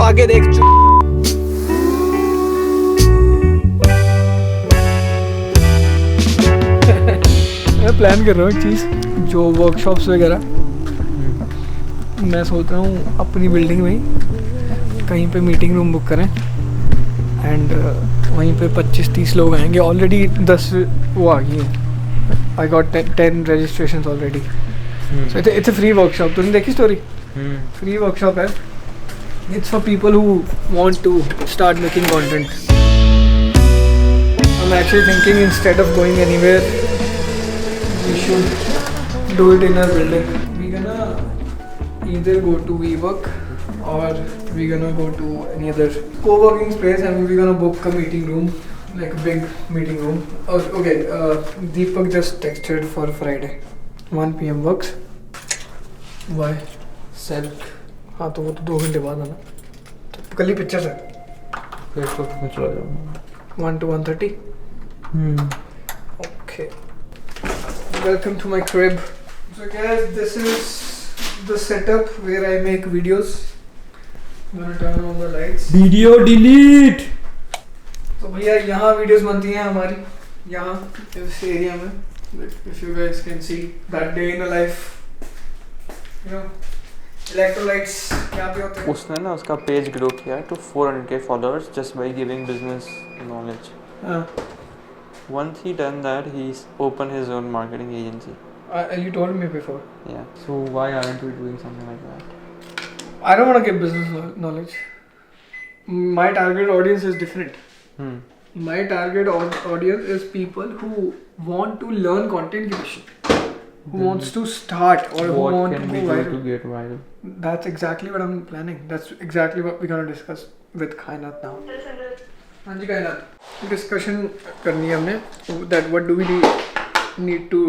आगे देख मैं प्लान कर रहा हूँ एक चीज़, जो वर्कशॉप्स वगैरह मैं सोच रहा हूँ अपनी बिल्डिंग में ही कहीं पे मीटिंग रूम बुक करें एंड वहीं पे 25-30 लोग आएंगे. ऑलरेडी 10 वो आ गई है. I got 10 registration already. So it's a free workshop. तुमने देखी स्टोरी? फ्री वर्कशॉप है. It's for people who want to start making content. I am actually thinking instead of going anywhere we should do it in our building. We're gonna either go to WeWork or we're gonna go to any other co-working space and we're gonna book a meeting room, like a big meeting room. Okay, Deepak just texted for Friday. 1 PM works. Why? Silk. हाँ तो वो तो 2 घंटे बाद आना. तो कल ही pictures है. Facebook में चला जाऊँगा. 1 to 1:30. Okay. Welcome to my crib. So guys, this is the setup where I make videos. I'm gonna turn on the lights. Video delete. तो भैया यहाँ videos बनती हैं हमारी यहाँ इस एरिया में. If you guys can see that day in a life, you know, electrolytes क्या पे होते हैं. उसने ना उसका पेज ग्रो किया to 400k followers just by giving business knowledge. हाँ. Once he done that, he's opened his own marketing agency. You told me before. Yeah. So why aren't we doing something like that? I don't want to give business knowledge. My target audience is different. My target audience is people who want to learn content creation, who wants to start or who want to go viral. To get viral? That's exactly what I'm planning. That's exactly what we're gonna discuss with Kainat now. हाँ जी कायनात. Discussion करनी है हमने that what do we need to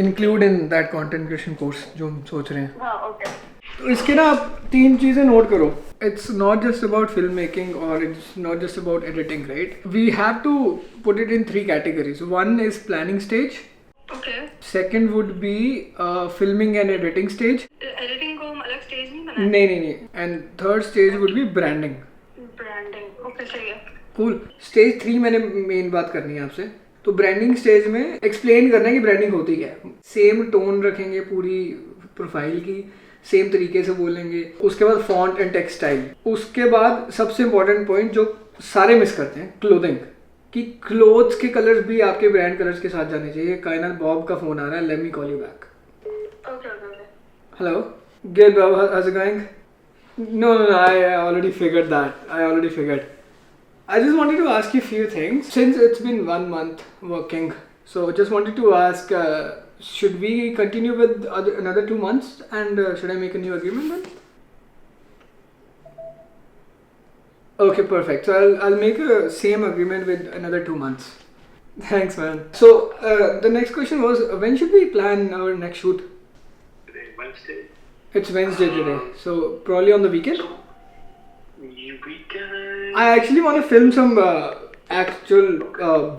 include in that content creation course जो हम सोच रहे हैं. हाँ, okay. तो इसके ना आप 3 चीज़ें नोट करो. It's not just about filmmaking or it's not just about editing, right? We have to put it in 3 categories. One is planning stage. Okay. Second would be filming and editing stage. Editing को हम अलग stage नहीं बनाए. नहीं. And third stage would be branding. Branding. Okay, सही है. Cool. Stage 3 मैंने main बात करनी है आपसे. तो ब्रांडिंग स्टेज में एक्सप्लेन करना है कि ब्रांडिंग होती क्या है. सेम टोन रखेंगे पूरी प्रोफाइल की, सेम तरीके से बोलेंगे. उसके बाद फॉन्ट एंड टेक्स्ट स्टाइल. उसके बाद सबसे इम्पोर्टेंट पॉइंट जो सारे मिस करते हैं, क्लोथिंग. कि क्लोथ्स के कलर्स भी आपके ब्रांड कलर्स के साथ जाने चाहिए. कायनात बॉब का फोन आ रहा है. Let me call you back. Okay. Hello Gill Bob, house it going? No, I already figured that. I just wanted to ask you a few things. Since it's been 1 month working, so just wanted to ask, should we continue with another 2 months and should I make a new agreement then? Okay, perfect. So I'll make a same agreement with another 2 months. Thanks, man. So the next question was, when should we plan our next shoot? Today, Wednesday. It's Wednesday today, so probably on the weekend. Weekend. I actually want to film some actual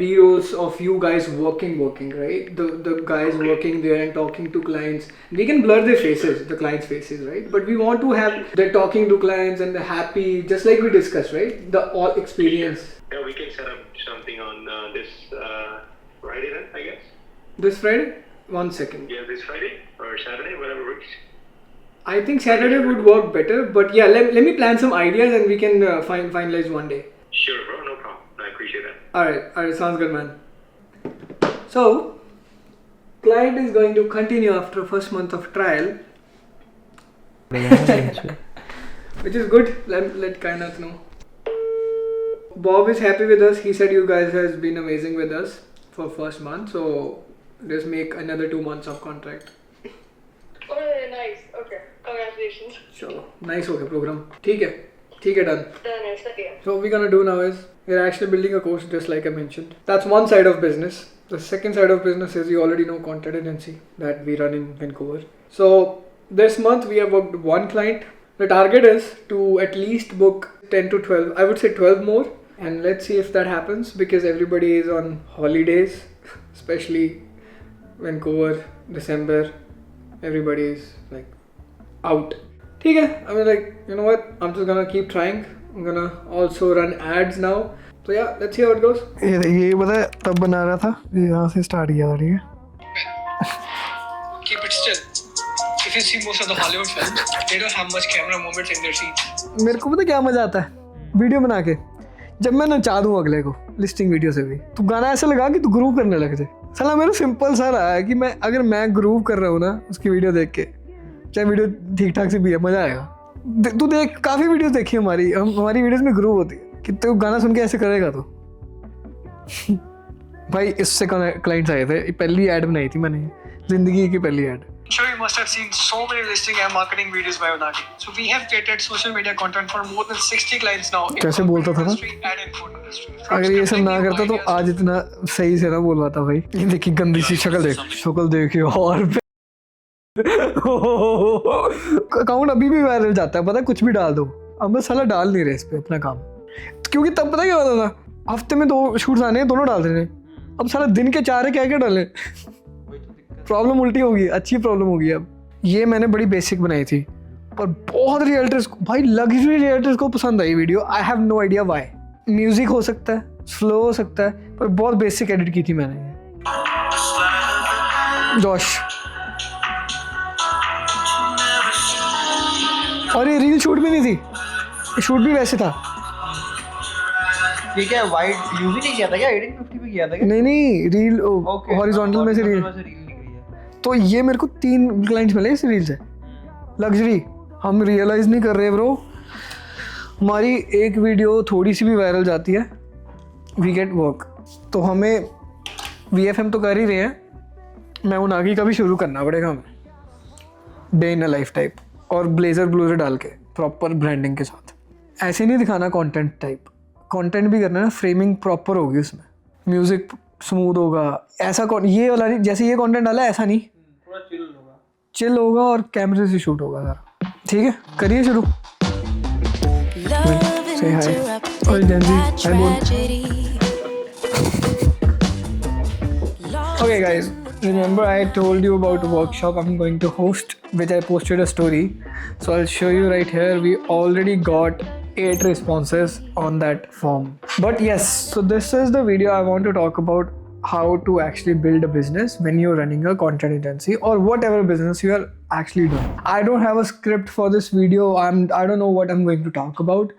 B-rolls of you guys working, right? The guys working there and talking to clients. We can blur their faces, the clients' faces, right? But we want to have they're talking to clients and they're happy, just like we discussed, right? The all experience. Yeah, we can set up something on this Friday then, I guess. This Friday? 1 second. Yeah, this Friday or Saturday, whatever works. I think Saturday would work better, but yeah, let me plan some ideas and we can finalize one day. Sure, bro, no problem. I appreciate that. Alright, sounds good, man. So, client is going to continue after first month of trial, which is good. Let Kainat know. Bob is happy with us. He said you guys has been amazing with us for first month, so let's make another 2 months of contract. Oh, nice. Okay. Congratulations. चलो nice हो गया program. ठीक है done. Done है, सही है. So what we're gonna do now is we're actually building a course just like I mentioned. That's one side of business. The second side of business is you already know content agency that we run in Vancouver. So this month we have booked 1 client. The target is to at least book 10 to 12. I would say 12 more. And let's see if that happens because everybody is on holidays, especially Vancouver, December. Everybody is like out. ठीक है, I mean like, you know what, I'm just gonna keep trying I'm gonna also run ads now. So yeah, let's see how it goes. ये पता है तब बना रहा था, यहाँ से स्टार्ट किया था, ठीक है? Keep it still. If you see most of the Hollywood films, they don't have much camera movements in their scenes. मेरे को पता क्या मजा आता है वीडियो बना के, जब मैं नचा दूँ अगले को लिस्टिंग वीडियो से भी, तो गाना ऐसा लगा कि तू ग्रूव करने लग जाए। साला मेरा सिंपल सा रहा है कि मैं अगर मैं ग्रूव कर रहा हूँ ना उसकी वीडियो देख के, चाहे वीडियो ठीक ठाक से भी है, मजा आएगा। तू देख, काफ़ी वीडियोस देखी हमारी वीडियोस में ग्रूव होती है कि तू गाना सुन के ऐसे करेगा तो भाई इससे क्लाइंट्स आए थे, पहली ऐड बनाई थी मैंने, जिंदगी की पहली add. Sure, you must have seen so many listing and marketing videos by Unagi. So we have created social media content for more than 60 clients now. कैसे बोलता था ना? अगर ये सब ना करता तो आज इतना सही से ना बोल पाता भाई। ये देखिए गंदी सी शक्ल देखिए और अकाउंट अभी भी वायरल जाता है, पता है, कुछ भी डाल दो। अब मैं साला डाल नहीं रहे इस पे अपना काम, क्योंकि तब पता क्या होता था, हफ्ते में 2 शूट्स आने हैं, दोनों डाल देने। अब साला दिन के 4 है, क्या क्या डाले। प्रॉब्लम उल्टी होगी, अच्छी प्रॉब्लम होगी। अब ये मैंने बड़ी बेसिक बनाई थी, पर बहुत रियल्टर्स को, भाई लग्जरी रियल्टर्स को पसंद आई video. I have no idea why. Music हो सकता है, स्लो हो सकता है, पर बहुत बेसिक एडिट की थी मैंने। जोश, और ये रील शूट भी नहीं थी, ये शूट भी वैसे था। ये क्या वाइड यूज ही नहीं किया था क्या? 1850 पे किया था क्या? नहीं रील हॉरिजॉन्टल में से रील। तो ये मेरे को 3 क्लाइंट्स मिले इस रील से, लग्जरी। हम रियलाइज नहीं कर रहे ब्रो, हमारी एक वीडियो थोड़ी सी भी वायरल जाती है, वी गेट वर्क। तो हमें VFM तो कर ही रहे हैं, मैं उनागी का भी शुरू करना पड़ेगा हमें, day in a life type, और ब्लेजर डाल के प्रॉपर ब्रांडिंग के साथ। ऐसे नहीं दिखाना कंटेंट टाइप, कंटेंट भी करना है, फ्रेमिंग प्रॉपर होगी उसमें, म्यूजिक स्मूथ होगा। ऐसा ये वाला नहीं, जैसे ये कंटेंट डाला ऐसा नहीं, थोड़ा चिल होगा और कैमरे से शूट होगा सारा। ठीक है, करिए शुरू। Say hi. और जेंजी, hi बोल। Okay guys, remember I told you about a workshop I'm going to host, which I posted a story. So I'll show you right here. We already got 8 responses on that form. But yes, so this is the video I want to talk about, how to actually build a business when you're running a content agency or whatever business you are actually doing. I don't have a script for this video. I don't know what I'm going to talk about.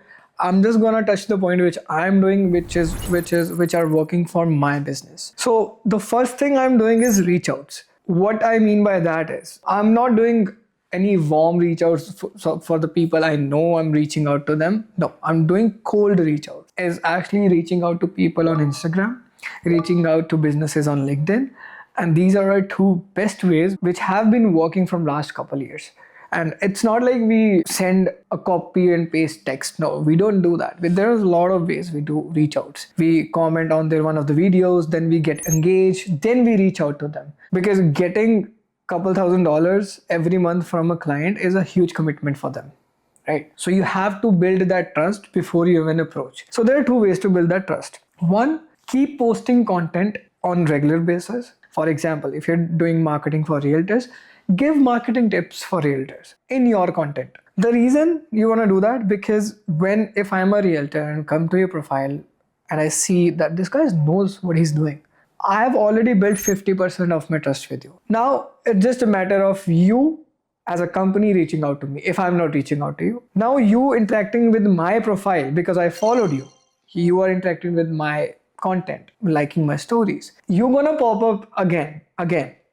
I'm just gonna touch the point which I'm doing, which are working for my business. So the first thing I'm doing is reach outs. What I mean by that is I'm not doing any warm reach outs for the people I know I'm reaching out to them. No, I'm doing cold reach outs. Is actually reaching out to people on Instagram, reaching out to businesses on LinkedIn, and these are our 2 best ways which have been working from last couple years. And it's not like we send a copy and paste text. No, we don't do that. There's a lot of ways we do reach outs. We comment on one of the videos, then we get engaged, then we reach out to them. Because getting couple $1,000 every month from a client is a huge commitment for them, right? So you have to build that trust before you even approach. So there are 2 ways to build that trust. 1, keep posting content on regular basis. For example, if you're doing marketing for realtors, give marketing tips for realtors in your content. The reason you want to do that, because if I'm a realtor and come to your profile and I see that this guy knows what he's doing, I have already built 50% of my trust with you. Now it's just a matter of you as a company reaching out to me if I'm not reaching out to you. Now you interacting with my profile because I followed you. You are interacting with my content, liking my stories. You're gonna pop up again.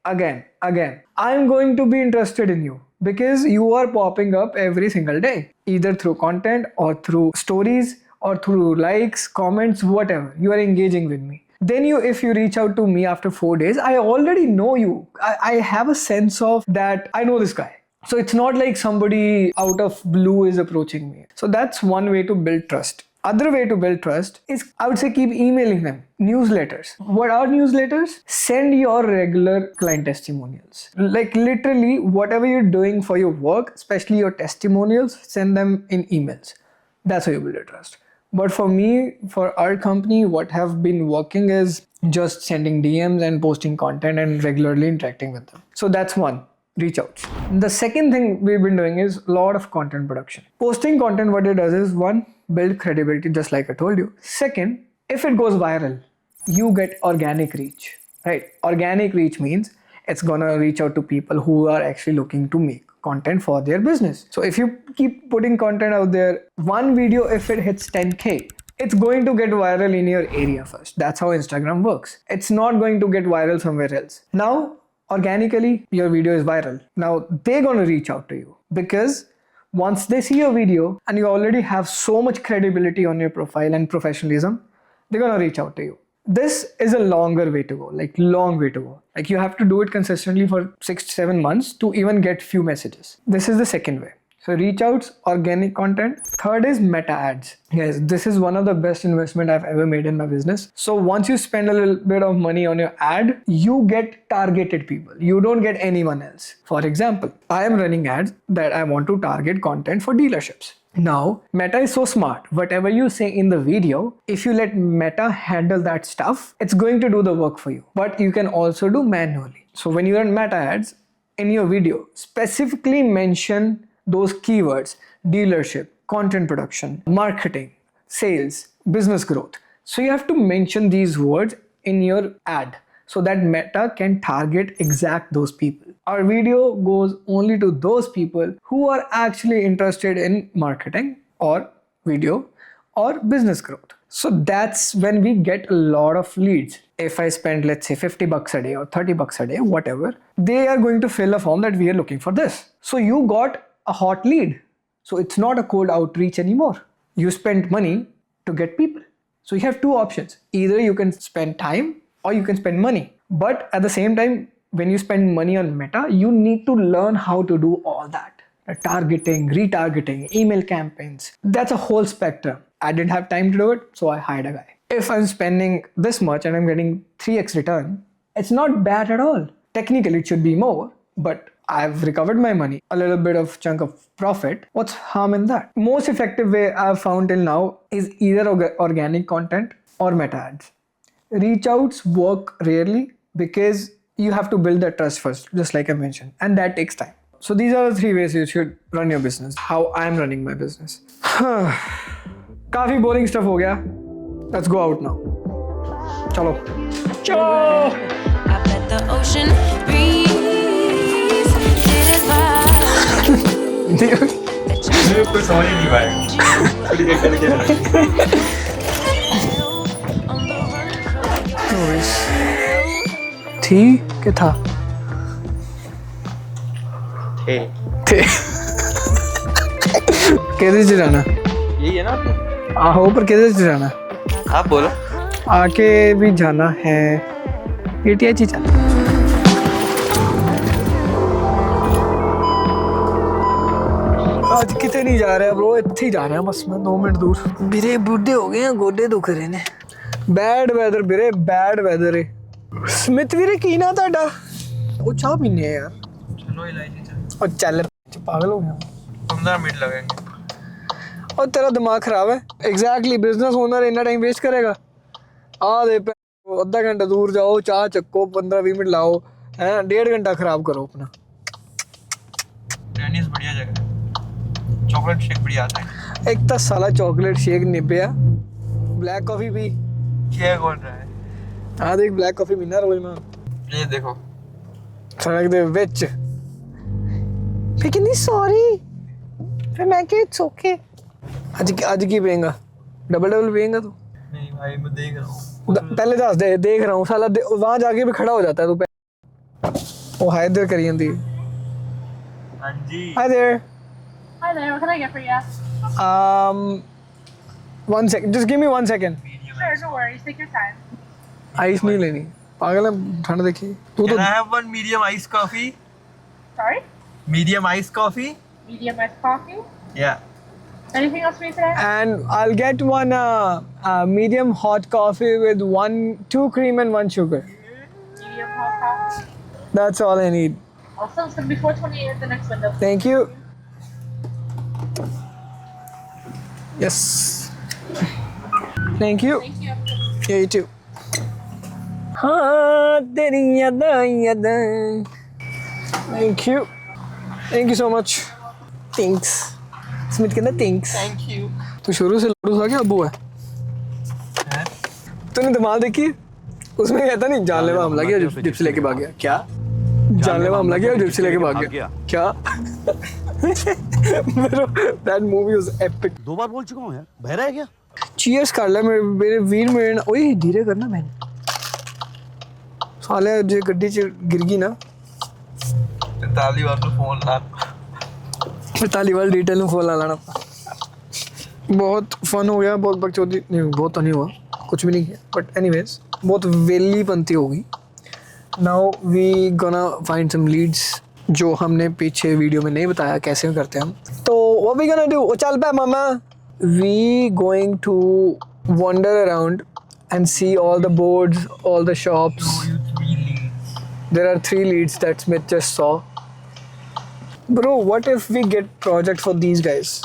I'm going to be interested in you because you are popping up every single day, either through content or through stories or through likes, comments, whatever. You are engaging with me. Then if you reach out to me after 4 days, I already know you. I have a sense of that I know this guy. So it's not like somebody out of blue is approaching me. So that's one way to build trust. Other way to build trust is, I would say, keep emailing them. Newsletters. What are newsletters? Send your regular client testimonials. Like literally whatever you're doing for your work, especially your testimonials, send them in emails. That's how you build a trust. But for me, for our company, what have been working is just sending DMs and posting content and regularly interacting with them. So that's one. Reach outs. The second thing we've been doing is a lot of content production. Posting content, what it does is, 1, build credibility just like I told you. Second, if it goes viral, you get organic reach, right? Organic reach means it's gonna reach out to people who are actually looking to make content for their business. So if you keep putting content out there, one video, if it hits 10K, it's going to get viral in your area first. That's how Instagram works. It's not going to get viral somewhere else. Now, organically, your video is viral. Now, they're gonna reach out to you because once they see your video and you already have so much credibility on your profile and professionalism, they're gonna reach out to you. This is a longer way to go, like long way to go. Like you have to do it consistently for 6 to 7 months to even get few messages. This is the second way. So reach outs, organic content. Third is meta ads. Guys, this is one of the best investment I've ever made in my business. So once you spend a little bit of money on your ad, you get targeted people. You don't get anyone else. For example, I am running ads that I want to target content for dealerships. Now, Meta is so smart. Whatever you say in the video, if you let Meta handle that stuff, it's going to do the work for you. But you can also do manually. So when you run Meta ads in your video, specifically mention those keywords: dealership, content production, marketing, sales, business growth. So you have to mention these words in your ad so that Meta can target exact those people. Our video goes only to those people who are actually interested in marketing or video or business growth. So that's when we get a lot of leads. If I spend, let's say, $50 a day or $30 a day, whatever, they are going to fill a form that we are looking for this. So you got a hot lead. So it's not a cold outreach anymore. You spent money to get people. So you have two options. Either you can spend time or you can spend money. But at the same time, when you spend money on Meta, you need to learn how to do all that. Targeting, retargeting, email campaigns. That's a whole spectrum. I didn't have time to do it, so I hired a guy. If I'm spending this much and I'm getting 3x return, it's not bad at all. Technically, it should be more, but I've recovered my money, a little bit of chunk of profit. What's harm in that? Most effective way I've found till now is either organic content or Meta ads. Reach outs work rarely because you have to build that trust first, just like I mentioned, and that takes time. So these are the 3 ways you should run your business, how I'm running my business. काफी boring stuff हो गया. Let's go out now. चलो. चलो. I bet the ocean breeze hit us by. मुझे कुछ समझ ही नहीं पाया. थोड़ी देर करके थी कि था? थे. कैसे से जाना? यही है ना आपने? आहो, पर कैसे से जाना? आप बोलो. आके भी जाना है. पीटीआई ची चल. आज कितने नहीं जा रहे ब्रो, इतने ही जा रहे हैं बस. मैं 2 मिनट दूर. मेरे बुढ़े हो गए हैं, गोडे दुख रहे ने. बैड वेदर ਵੀਰੇ, बैड वेदर है. स्मिथ ਵੀਰੇ ਕੀ ਨਾ ਤੁਹਾਡਾ? ਉਹ ਚਾਹ ਪੀਨੇ ਆ ਯਾਰ. चलो इलायची चाय. ਉਹ ਚੱਲ पागल हो गया. 15 मिनट लगेंगे. और तेरा दिमाग खराब है. एग्जैक्टली बिजनेस ओनर इतना टाइम वेस्ट करेगा? आ दे आधा घंटा दूर जाओ, चाह चक्को, 15-20 मिनट लाओ, है 1.5 घंटा खराब करो अपना. टेनिस बढ़िया जगह है. चॉकलेट शेक बढ़िया आता है. एक तो साला चॉकलेट शेक निब्बिया. ब्लैक कॉफी भी क्या कौन रहा है? हाँ देख, ब्लैक कॉफी पीना रोज में. ये देखो सड़क दे विच फिर कितनी सॉरी. फिर मैं कि इट्स ओके. आज की पिएगा? डबल पिएगा तू? नहीं भाई, मैं देख रहा हूँ. पहले दस दे. देख रहा हूँ साला. वहां जाके भी खड़ा हो जाता है तू. ओ हाय देयर करी जांदी. हाँ जी. Hi there. Hi there, what can I get for you? 1 second, just give me 1 second. Sure, no worries, take your time. Ice नहीं लेनी, पागल है. ठंड देखी तू तो. Can I have one medium iced coffee? Sorry? Medium iced coffee? Medium iced coffee? Yeah. Anything else for me today? And I'll get one medium hot coffee with 2 cream and 1 sugar. Medium hot coffee. That's all I need. Also, it's gonna be 428 at the next window. Thank you. Yes. Thank you. Thank you. Yeah, you too. हाँ तेरी यादें. Thank you. Thank you so much. Thanks. Smith कहना thanks. Thank you. तो शुरू से लड़ू था क्या अबू है? तूने धमाल देखी? उसमें कहता नहीं जानलेवा हमला किया जिप्सी लेके भाग गया। क्या जानलेवा हमला किया जिप्सी लेके भाग गया क्या? That movie was epic. 2 बार बोल चुका हूँ यार, बहरा है क्या? चीयर्स कर ले मेरे वीर मेरे। ओए धीरे करना मैंने साले जे गड्डी च गिर गई ना। 45 वार तो फोन ला 45 वार डिटेल में फोन ला लाना। बहुत फन हो गया, बहुत बकचोदी नहीं, बहुत तो नहीं हुआ, कुछ भी नहीं किया, बट एनीवेज बहुत वेली बनती होगी। Now we gonna find some leads जो हमने पीछे वीडियो में नहीं बताया कैसे करते हैं हम। तो व्हाट वी गोना डू? चल पे मामा, we going to wander around and see all the boards, all the shops. There are 3 leads that Smith just saw. Bro, what if we get project for these guys?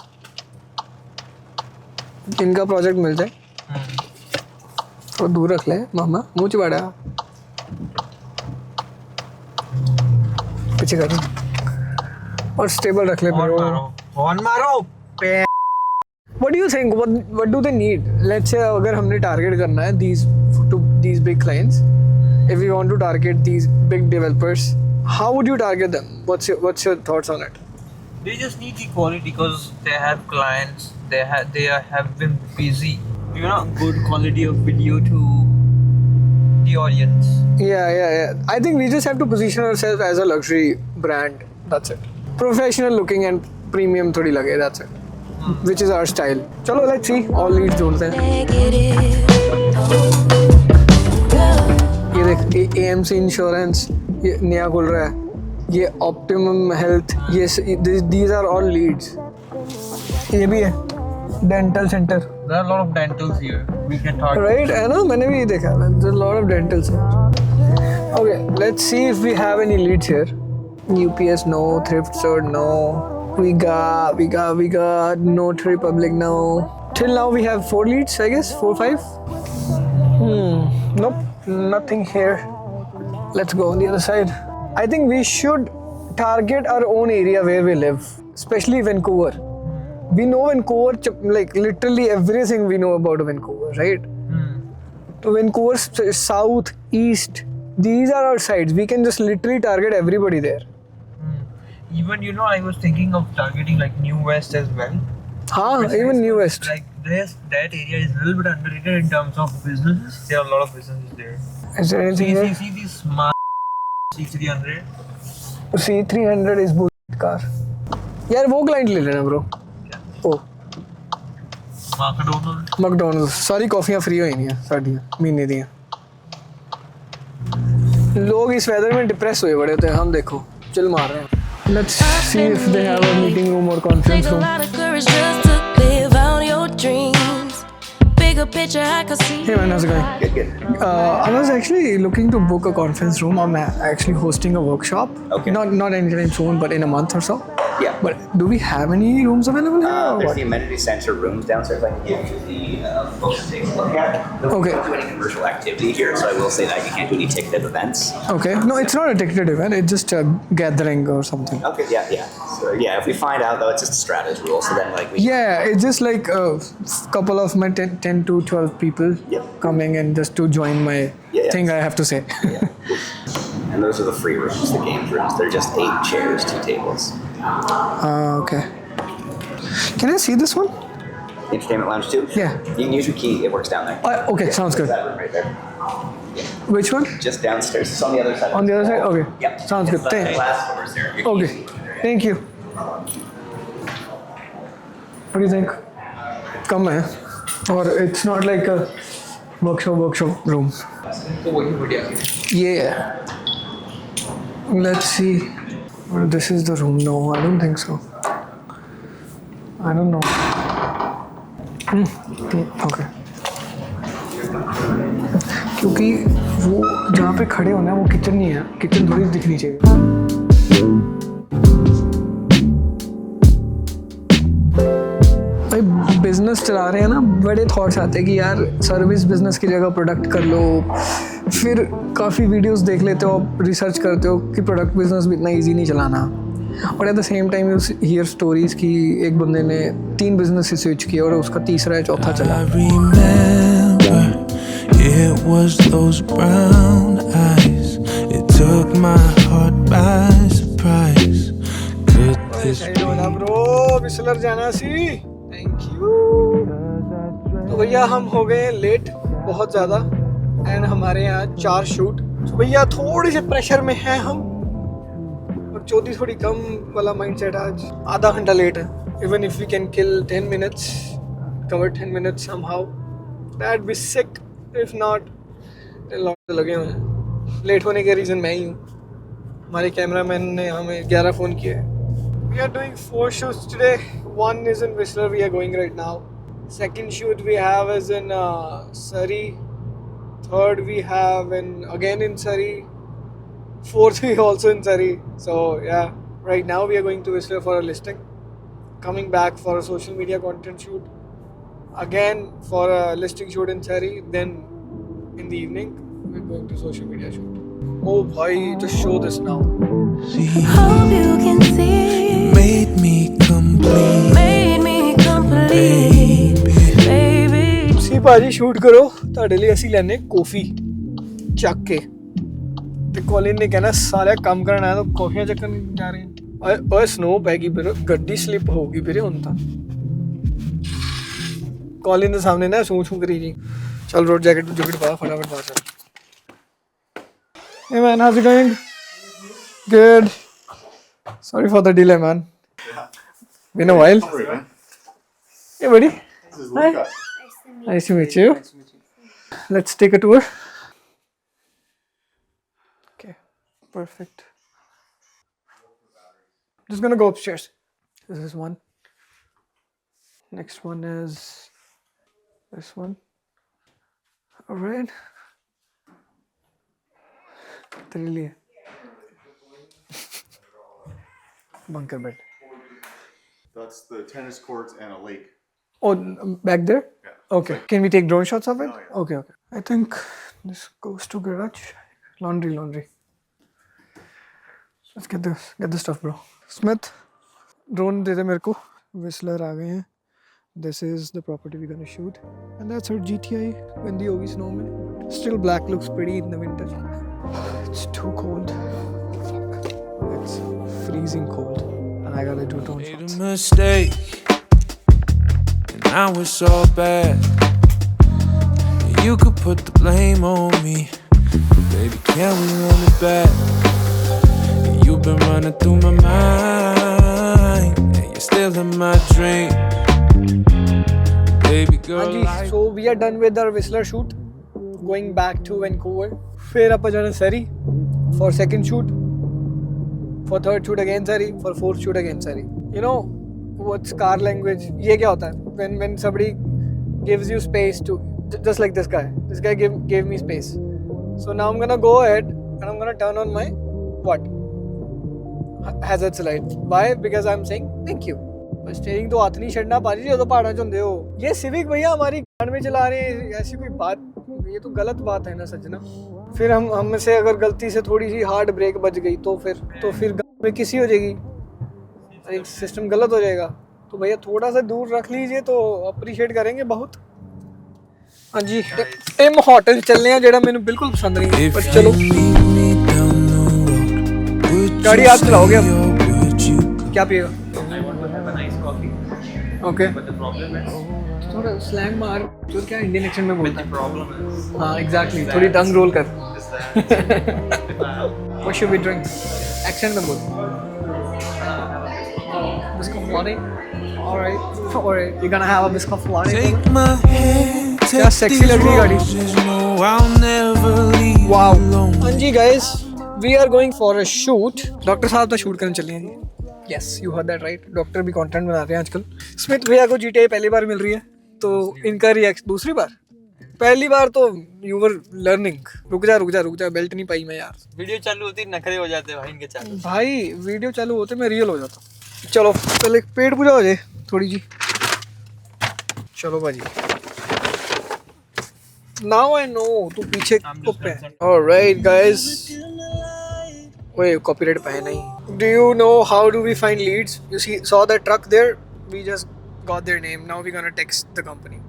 इनका project मिल जाए तो दूर रख ले मामा, मुँह चिबाड़ा पीछे कर और स्टेबल रख ले ब्रो। फोन मारो पे। What do you think? What do they need? Let's say अगर हमने टारगेट करना है these big clients, if we want to target these big developers, how would you target them? What's your thoughts on it? They just need the quality because they have clients. They have been busy. Good quality of video to the audience. Yeah. I think we just have to position ourselves as a luxury brand. That's it. Professional looking and premium थोड़ी लगे. That's it. Which is our style. चलो let's see. All leads ढूंढते हैं. ये देख AMC Insurance ये नया खुल रहा है. ये Optimum Health ये these are all leads. ये भी है Dental Center. There are a lot of dentals here. We can talk. Right? है ना? मैंने भी देखा. There's a lot of dentals here. Okay, let's see if we have any leads here. UPS no, Thrift Store no. We got Note Republic now. Till now we have 4 leads, I guess. 4, 5. Nope, nothing here. Let's go on the other side. I think we should target our own area where we live, especially Vancouver. We know Vancouver, like literally everything we know about Vancouver, right? So Vancouver, south, east, these are our sides. We can just literally target everybody there. Even I was thinking of targeting like New West as well. Even New West. Like that area is a little bit underrated in terms of businesses. There are a lot of businesses there. Is there anything here? See this smart C300. C300 is bullshit car. यार वो client ले लेना bro. ओ McDonald सारी कॉफियां free होई नहीं साडियां महीने दियां. लोग इस वेदर में डिप्रेस हुए बड़े होते हैं. हम देखो चिल मार रहे हैं. Let's see if they have a meeting room or conference Take a room. lot of courage just to live out your dreams. Bigger picture, I can see. Hey man, how's it going? Good. I was actually looking to book a conference room. I'm actually hosting a workshop. Okay. Not anytime soon, but in a month or so. Yeah. But do we have any rooms available here? or There's what? the amenity center rooms downstairs. I can give you the folks to take a look at. Okay. We don't do any commercial activity here, so I will say that you can't do any ticketed events. Okay. No, it's not a ticketed event. It's just a gathering or something. Okay, yeah. So yeah, if we find out though, it's just a Stratus rule. So then like we Yeah, it's just like a couple of my 10 to 12 people Yep. coming and just to join my Yeah. thing I have to say. Yeah. And those are the free rooms, the games rooms. They're just 8 chairs, 2 tables. Okay. Can I see this one? Entertainment lounge too? Yeah. You can use your key. It works down there. Okay, sounds good. That room right there. Which one? Just downstairs. It's on the other side. On the other side? Okay. Yep. Sounds good. It's the Thanks. glass doors there. Your Okay. keys. Thank you. What do you think? Come है और it's not like a workshop room. Yeah. Let's see. This is the room. No, I don't think so. I don't know. Okay. क्योंकि वो जहाँ पे खड़े होना है वो किचन नहीं है. किचन थोड़ी दिखनी चाहिए. भाई बिजनेस चला रहे हैं ना, बड़े थॉट्स आते हैं कि यार सर्विस बिजनेस की जगह प्रोडक्ट कर लो. फिर काफ़ी वीडियोस देख लेते हो, रिसर्च करते हो कि प्रोडक्ट बिजनेस भी इतना इजी नहीं चलाना. और at the same time you here stories कि एक बंदे ने 3 बिजनेस स्विच किए और उसका तीसरा या चौथा चला. I remember it was those brown eyes. It took my heart by surprise. Could this be? Bro बिस्लर जाना सी. Thank you. तो भैया हम हो गए लेट बहुत ज़्यादा एंड हमारे यहाँ 4 शूट. तो भैया थोड़ी से प्रेशर में हैं हम और चौथी थोड़ी कम वाला माइंडसेट आज. आधा घंटा लेट है. Even if we can kill 10 minutes, cover 10 minutes somehow, that'd be sick. If not, लगे हुए हैं. लेट होने के रीज़न मैं ही हूँ. हमारे कैमरामैन ने हमें 11 फ़ोन किए. We are doing 4 shoots today. One is in Whistler, we are going right now. Second shoot we have is in Surrey. Third we have again in Surrey. Fourth we also in Surrey. So yeah, right now we are going to Whistler for a listing. Coming back for a social media content shoot. Again for a listing shoot in Surrey. Then in the evening we're going to social media shoot. Oh bhai, just show this now. Hope you can see. Made me complete. Made me complete, baby. ਤੁਸੀਂ ਭਾਜੀ shoot ਕਰੋ. ਤੁਹਾਡੇ ਲਈ ਅਸੀਂ ਲੈਣੇ coffee ਚੱਕ ਕੇ ਤੇ Colin ਨੇ ਕਹਿਣਾ ਸਾਰਾ ਕੰਮ ਕਰਨ ਆਇਆ ਤਾਂ ਕੌਫੀਆਂ ਚੱਕਣ ਜਾ ਰਹੇ ਹਾਂ. ਓਏ ਸਨੋ ਪੈ ਗਈ ਵੀਰੇ. ਗੱਡੀ ਸਲਿੱਪ ਹੋ ਗਈ ਵੀਰੇ ਹੁਣ ਤਾਂ. ਕੋਲਿਨ ਦੇ ਸਾਹਮਣੇ ਨਾ ਸੂੰ ਕਰੀ ਜੀ. ਚੱਲ ਰੋਡ ਜੈਕਟ ਪਾ ਫਟਾਫਟ ਪਾ ਚੱਲ. Hey man, how's it going? Good. Sorry for the delay, man. Been a while. Hey buddy. Hi. Nice to meet you. Let's take a tour. Okay, perfect. Just gonna go upstairs. This is one. Next one is this one. All right. Really. Bunker bed. That's the tennis courts and a lake. Oh, back there? Yeah. Okay. Can we take drone shots of it? Oh, yeah. Okay. I think this goes to garage. Laundry. Let's get the stuff, bro. Smith, drone de de mere ko. Whistler aa gaye hain. This is the property we're gonna shoot. And that's our GTI when the OV snow mein. Still black, looks pretty in the winter. It's too cold. Fuck. It's freezing cold. And I gotta do drone Made a shots. mistake, and now it's all bad. You could put the blame on me, but baby, can we run it back? You've been running through my mind, and you're still in my dream. Baby girl, Anji, so we are done with our Whistler shoot. Going back to Vancouver. फिर ਆਪਾਂ जाना Surrey for second shoot. For third shoot again Surrey. For fourth shoot again Surrey. You know what's car language? ये क्या होता है? When somebody gives you space to, just like this guy. This guy gave me space. So now I'm gonna go ahead and I'm gonna turn on my what? Hazards light. Why? Because I'm saying thank you. Steering तो हाथ नहीं छड़ना पाजी जो पहाड़ा च होंदे हो. ये सिविक भैया हमारी गाड़ में चला रहे हैं. ऐसी कोई बात, ये तो गलत बात है ना सजना. फिर हम से अगर गलती से थोड़ी सी हार्ड ब्रेक बच गई तो फिर गाड़ में किसी हो जाएगी. एक सिस्टम गलत हो जाएगा. तो भैया थोड़ा सा दूर रख लीजिए तो अप्रीशिएट करेंगे बहुत. हाँ जी, टिम होटल चलने हैं जेड़ा मैंने बिल्कुल पसंद नहीं. पर चलो गाड़ी आप चलाओगे अब. क्या पिएगा? ओके. थोड़ा स्लैंग मार जो क्या इंडियन एक्सेंट में बोलता है. Problem is हाँ एग्जैक्टली. थोड़ी टंग रोल कर. What should we drink? Accent में बोल. Biscuit latte. All right. You're gonna have a biscuit latte. take my hand, क्या take sexy these लग रही है गाड़ी. roses, no, I'll never leave Wow. alone. हाँ जी guys, we are going for a shoot. Doctor साहब तो shoot करने चले हैं जी. Yes, you heard that right. Doctor भी कंटेंट बना रहे हैं आजकल. स्मिथ भैया को GTA पहली बार मिल रही है तो इनका रिएक्शन दूसरी बार. पहली बार तो you were learning. रुक जा बेल्ट नहीं पाई मैं यार. वीडियो चालू होती नखरे हो जाते भाई इनके चालू. भाई वीडियो चालू होते मैं रियल हो जाता. चलो पहले पेट पूजा हो जाए थोड़ी जी. चलो भाजी. Now I know तू पीछे कुप है. Alright guys, Wait, copyright pa hai nahi. Do you know how do we find leads? You saw that truck there? We just got their name. Now we're gonna text the company.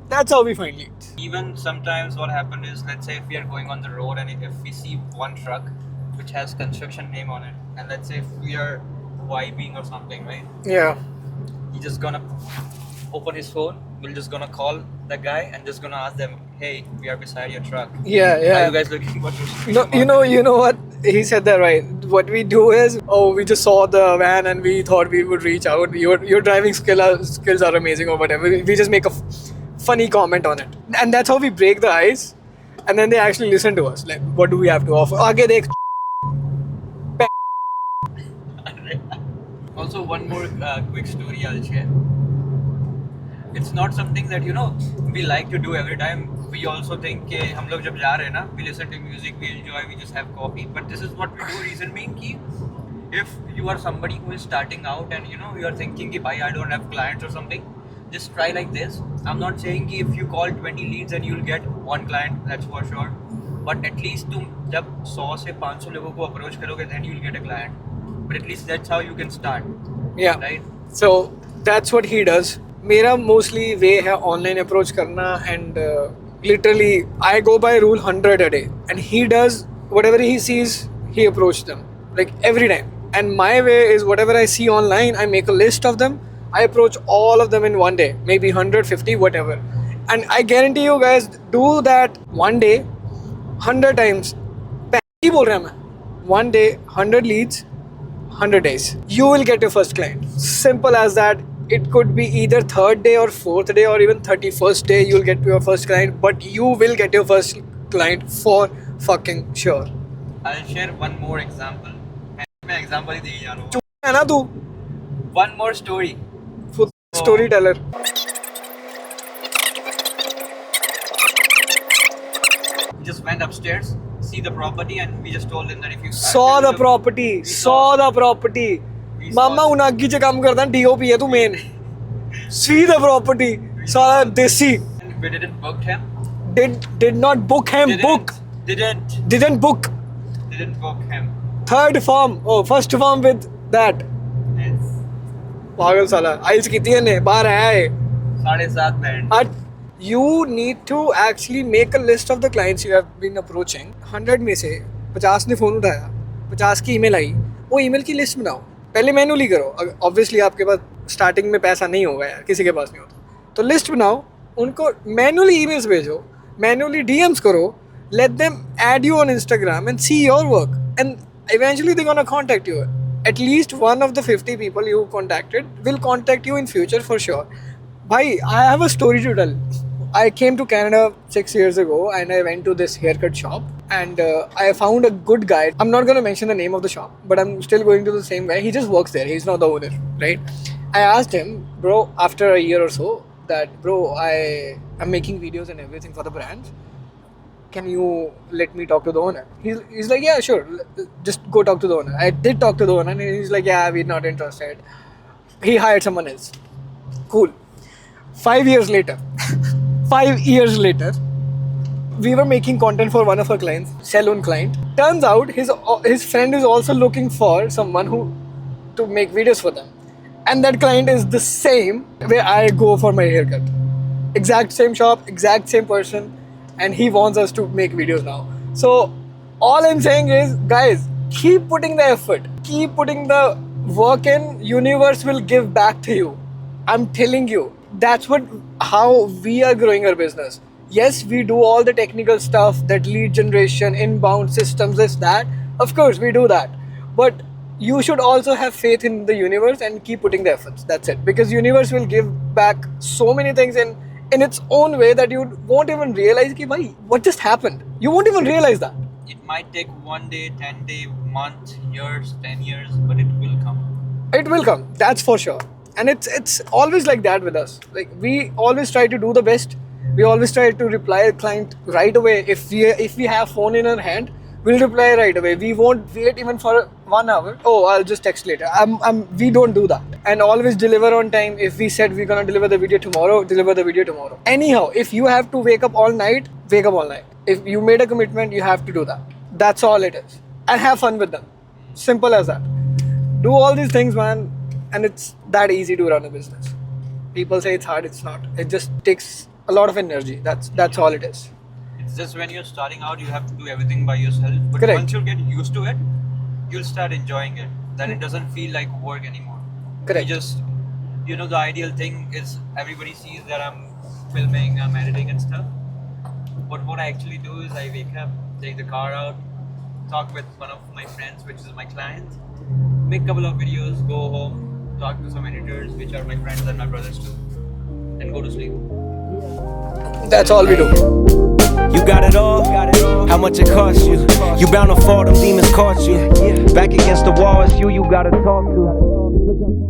That's how we find leads. Even sometimes what happens is, let's say if we are going on the road and if we see one truck which has construction name on it, and let's say if we are vibing or something, right? Yeah. He's just gonna open his phone. We're just gonna call the guy and just gonna ask them, hey, we are beside your truck. Yeah, Are yeah. you guys looking for? No, you know what? He said that right. What we do is, we just saw the van and we thought we would reach out. Your driving skills are amazing or whatever. We just make a funny comment on it, and that's how we break the ice. And then they actually listen to us. Like, what do we have to offer? Aage dekh. Also, one more quick story I'll share. It's not something that we like to do every time. We also think कि हम लोग जब जा रहे हैं ना, we listen to music, we enjoy, we just have coffee. But this is what we do. Reason being कि if you are somebody who is starting out and you are thinking कि भाई I don't have clients or something, just try like this. I'm not saying कि if you call 20 leads and you'll get one client, that's for sure. But at least तुम जब 100 से 500 लोगों को approach करोगे, then you'll get a client. But at least that's how you can start. Yeah. Right. So that's what he does. मेरा mostly way है online approach करना, and literally I go by rule 100 a day, and he does whatever he sees, he approaches them like every time. And my way is whatever I see online, I make a list of them, I approach all of them in one day, maybe 150, whatever. And I guarantee you guys, do that one day 100 times. ही बोल रहा मैं. One day 100 leads, 100 days, you will get your first client. Simple as that. It could be either 3rd day or 4th day or even 31st day you'll get your first client, but you will get your first client for fucking sure. I'll share one more example. मैं example ही दे ही जा रहा हूँ. चुप है ना तू? One more story. Storyteller. We just went upstairs, see the property, and we just told them that if you Saw the property. मामा उनागी च काम करदा, DOP है तू main. See the property. सारा देसी. We didn't book him. Did not book him. Didn't book. Didn't book him. Third form. First form with that. Yes. पागल साला. आइल्स कितनी है ने? बाहर आया है. 7.5 band. You need to actually make a list of the clients you have been approaching. 100 में से 50 ने फ़ोन उठाया, 50 की ईमेल आई, वो ईमेल की लिस्ट बनाओ. पहले मैनुअली करो. ऑब्वियसली आपके पास स्टार्टिंग में पैसा नहीं होगा यार, किसी के पास नहीं होता. तो लिस्ट बनाओ, उनको मैनुअली ईमेल्स भेजो, मैनुअली DMs करो, let them add you on Instagram and see your work, and eventually they're gonna contact you. At least one of the 50 people you contacted will contact you in future for sure. Bhai, I have a story to tell. I came to Canada 6 years ago and I went to this haircut shop, and I found a good guy. I'm not going to mention the name of the shop, but I'm still going to the same guy. He just works there. He's not the owner, right? I asked him, bro, after a year or so, that bro, I'm making videos and everything for the brands. Can you let me talk to the owner? He's like, yeah, sure. Just go talk to the owner. I did talk to the owner and he's like, yeah, we're not interested. He hired someone else. Cool. 5 years later, 5 years later, we were making content for one of our clients, salon client. Turns out his friend is also looking for someone to make videos for them, and that client is the same where I go for my haircut. Exact same shop, exact same person, and he wants us to make videos now. So all I'm saying is, guys, keep putting the effort, keep putting the work in. Universe will give back to you. I'm telling you. That's how we are growing our business. Yes, we do all the technical stuff, that lead generation, inbound systems, this, that. Of course, we do that. But you should also have faith in the universe and keep putting the efforts. That's it. Because universe will give back so many things in its own way that you won't even realize ki, bhai, what just happened? You won't even realize that. It might take 1 day, 10 day, month, years, 10 years, but it will come. It will come. That's for sure. And it's always like that with us. Like, we always try to do the best. We always try to reply a client right away. If we have phone in our hand, we'll reply right away. We won't wait even for 1 hour. Oh, I'll just text later. We don't do that. And always deliver on time. If we said we're gonna deliver the video tomorrow, deliver the video tomorrow. Anyhow, if you have to wake up all night, wake up all night. If you made a commitment, you have to do that. That's all it is. And have fun with them. Simple as that. Do all these things, man, and it's that easy to run a business. People say it's hard, it's not. It just takes a lot of energy. That's all it is. It's just when you're starting out, you have to do everything by yourself. But Correct. once you get used to it, you'll start enjoying it. Then it doesn't feel like work anymore. Correct. You just, you know, the ideal thing is everybody sees that I'm filming, I'm editing and stuff. But what I actually do is I wake up, take the car out, talk with one of my friends, which is my client, make a couple of videos, go home, talk to some editors, which are my friends and my brothers too, and go to sleep. That's all we do. You got it all, how much it cost you? You bound to fall, them demons caught you. Back against the wall, it's you gotta talk to.